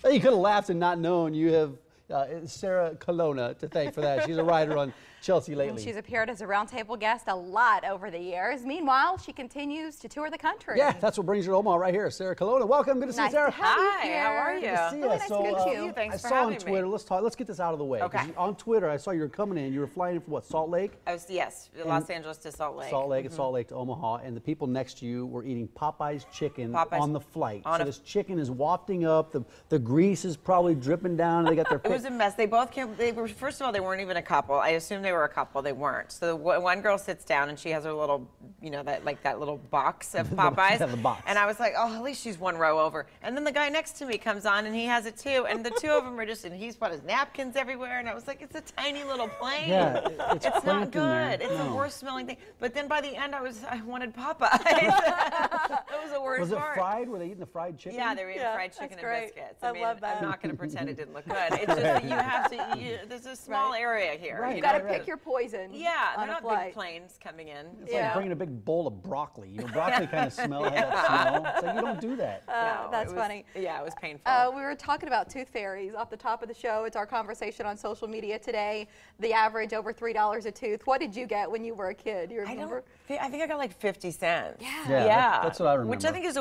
You could have laughed and not known. You have Sarah Colonna to thank for that. She's a writer on Chelsea Lately. She's appeared as a roundtable guest a lot over the years. Meanwhile, she continues to tour the country. Yeah, that's what brings her to Omaha right here. Sarah Colonna, welcome. Good to see you, Sarah. Hi, how are you? Good to see you. Really nice to meet you. Thanks for I saw on having Twitter. me. Let's talk. Let's get this out of the way. Okay. On Twitter, I saw you were coming in. You were flying in from what? Salt Lake. Yes, Los Angeles to Salt Lake. Salt Lake and Salt Lake to Omaha, and the people next to you were eating Popeye's chicken on the flight. So this chicken is wafting up. The grease is probably dripping down. They got their. It was a mess. They both came. They were, first of all, they weren't even a couple. I assumed they were a couple. They weren't. So one girl sits down and she has her little, you know, that little box of Popeyes. Yeah, the box. And I was like, oh, at least she's one row over. And then the guy next to me comes on and he has it too. And the two of them are just, and he's put his napkins everywhere. And I was like, it's a tiny little plane. Yeah, it's not good. It's the worst smelling thing. But then by the end, I wanted Popeyes. That was the worst part. Was it fried? Were they eating the fried chicken? Yeah, they were eating fried chicken and biscuits. I love that. I'm not going to pretend it didn't look good. It's just that you have to. There's a small area here. Right. You got to pick your poison. Yeah, on they're a not flight. big planes coming in. It's like bringing a big bowl of broccoli. You know, broccoli kind of has that smell. It's like you don't do that. No, that's funny. Yeah, it was painful. We were talking about tooth fairies off the top of the show. It's our conversation on social media today. The average over $3 a tooth. What did you get when you were a kid? You remember? I think I got like 50 cents. Yeah, that's what I remember. Which I think is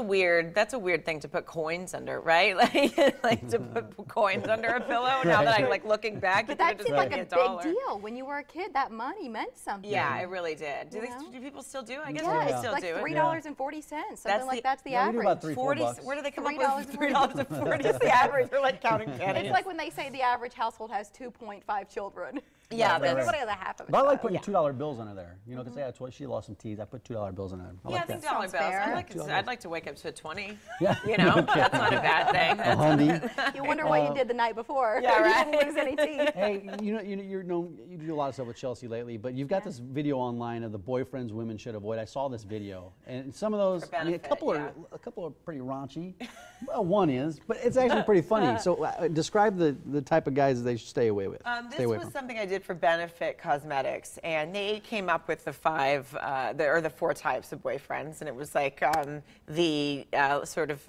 that's a weird thing to put coins under, right? Like to put coins under a pillow. Now that I'm like looking back, but that just seemed like a $1. big deal. When you were a kid, that money meant something. Yeah, it really did. Do people still do? I guess yeah, people it's still like do it. $3.40. Something like that's the average. About $3-4. Where do they come up with $3.40? $3.40 is the average? They're like counting pennies. It's like when they say the average household has 2.5 children. Yeah, everybody has a half of it. But I like putting $2 bills under there. You know, because she lost some teeth. I put $2 bills in there. I think dollar bills. I'd like to wake up to a 20. Yeah. You know, that's not a bad thing. A hundy. You wonder what you did the night before. Yeah, right. You didn't lose any teeth. Hey, you do a lot of stuff with Chelsea lately, but you've got this video online of the boyfriends women should avoid. I saw this video, and some of those, benefit, a couple are pretty raunchy. Well, one is, but it's actually pretty funny. So describe the type of guys that they should stay away with. This was something I did for Benefit Cosmetics, and they came up with the four types of boyfriends, and it was like the sort of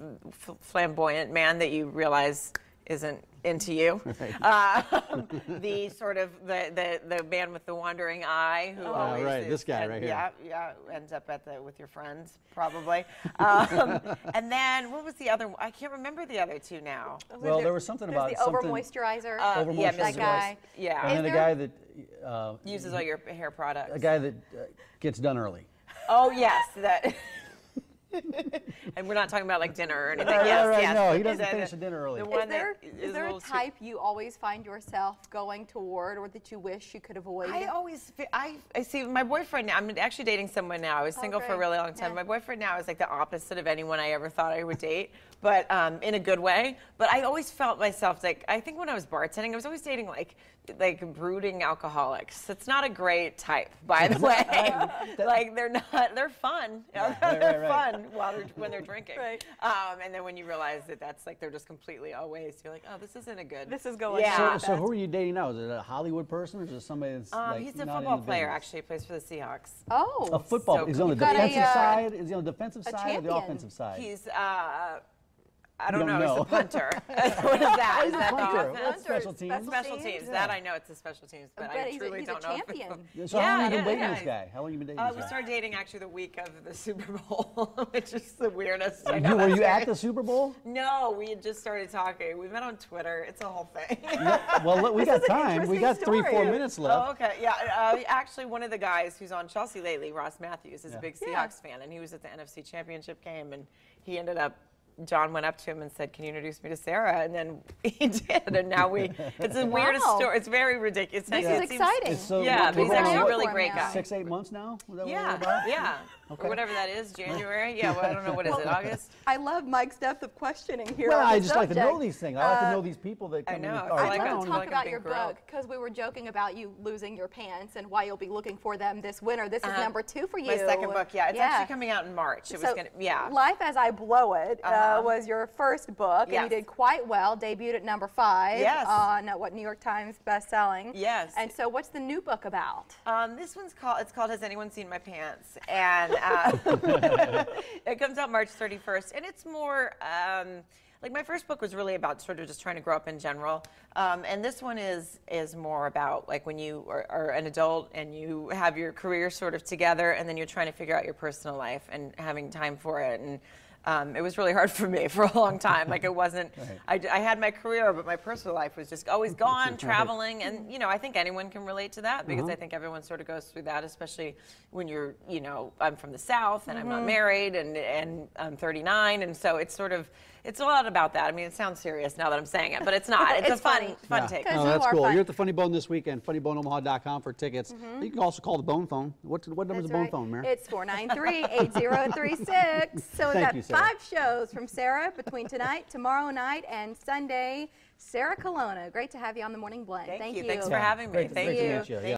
flamboyant man that you realize isn't into you. The sort of the man with the wandering eye who always this guy right here. Yeah, ends up with your friends probably. And then what was the other? I can't remember the other two now. Well, there was something about the over moisturizer. Yeah, that guy. Yeah, and then a guy that uses all your hair products. A guy that gets done early. Oh yes, that. And we're not talking about like dinner or anything. Yes. No, he doesn't finish the dinner early. Is there a type you always find yourself going toward, or that you wish you could avoid? I see my boyfriend now. I'm actually dating someone now. I was single for a really long time. My boyfriend now is like the opposite of anyone I ever thought I would date, but in a good way. But I always felt myself like, I think when I was bartending, I was always dating like brooding alcoholics. That's not a great type, by the way. Like they're fun. They're fun when they're drinking. Right. And then when you realize that that's like they're just completely always, you're like, oh, this isn't a good. This is going. Yeah. So who are you dating now? Is it a Hollywood person, or is it somebody that's he's a football player. Actually, he plays for the Seahawks. Oh. A football. Is he on the defensive side? Is he on the defensive side or the offensive side? He's I don't know. He's a punter. What is that? Is that punter? the That's special teams. Special teams. Yeah. That I know it's the special teams, but I truly don't know. He's a champion. So how long have you been dating this guy? How long have you been dating this guy? We started dating actually the week of the Super Bowl, which is the weirdest. Were you at the Super Bowl? No, we had just started talking. We met on Twitter. It's a whole thing. Well, look, we got time. We got 3-4 minutes left. Oh, okay. Yeah. Actually, one of the guys who's on Chelsea lately, Ross Matthews, is a big Seahawks fan, and he was at the NFC Championship game, and he ended up. John went up to him and said, "Can you introduce me to Sarah?" And then he did, and now it's the weirdest story. It's very ridiculous. This is exciting. But he's actually a really great guy. 6-8 months now? Is that what yeah, we're about? yeah. Okay. Or whatever that is, January. Yeah, well, I don't know, what is it, August? I love Mike's depth of questioning here. Well, I just like to know these things. I like to know these people that come I know. in I want to talk about your book, because we were joking about you losing your pants and why you'll be looking for them this winter. This is number 2 for you. My second book, yeah. It's actually coming out in March. It was Life as I Blow It was your first book, and you did quite well. Debuted at number 5 on New York Times best-selling. Yes. And so what's the new book about? This one's called Has Anyone Seen My Pants? And it comes out March 31st, and it's more like my first book was really about sort of just trying to grow up in general, and this one is more about like when you are an adult and you have your career sort of together, and then you're trying to figure out your personal life and having time for it. And it was really hard for me for a long time. Like it wasn't, I had my career, but my personal life was just always gone, traveling. And, you know, I think anyone can relate to that because I think everyone sort of goes through that, especially when you're, you know, I'm from the South and I'm not married and I'm 39. And so it's sort of, it's a lot about that. I mean, it sounds serious now that I'm saying it, but it's not. It's a fun take. No, that's cool. You're at the Funny Bone this weekend, funnyboneomaha.com for tickets. You can also call the Bone phone. What number is the Bone phone, Mary? It's 493-8036. So we've got 5 shows from Sarah between tonight, tomorrow night, and Sunday. Sarah Colonna, great to have you on the Morning Blend. Thank you. Thanks for having me. Thank you.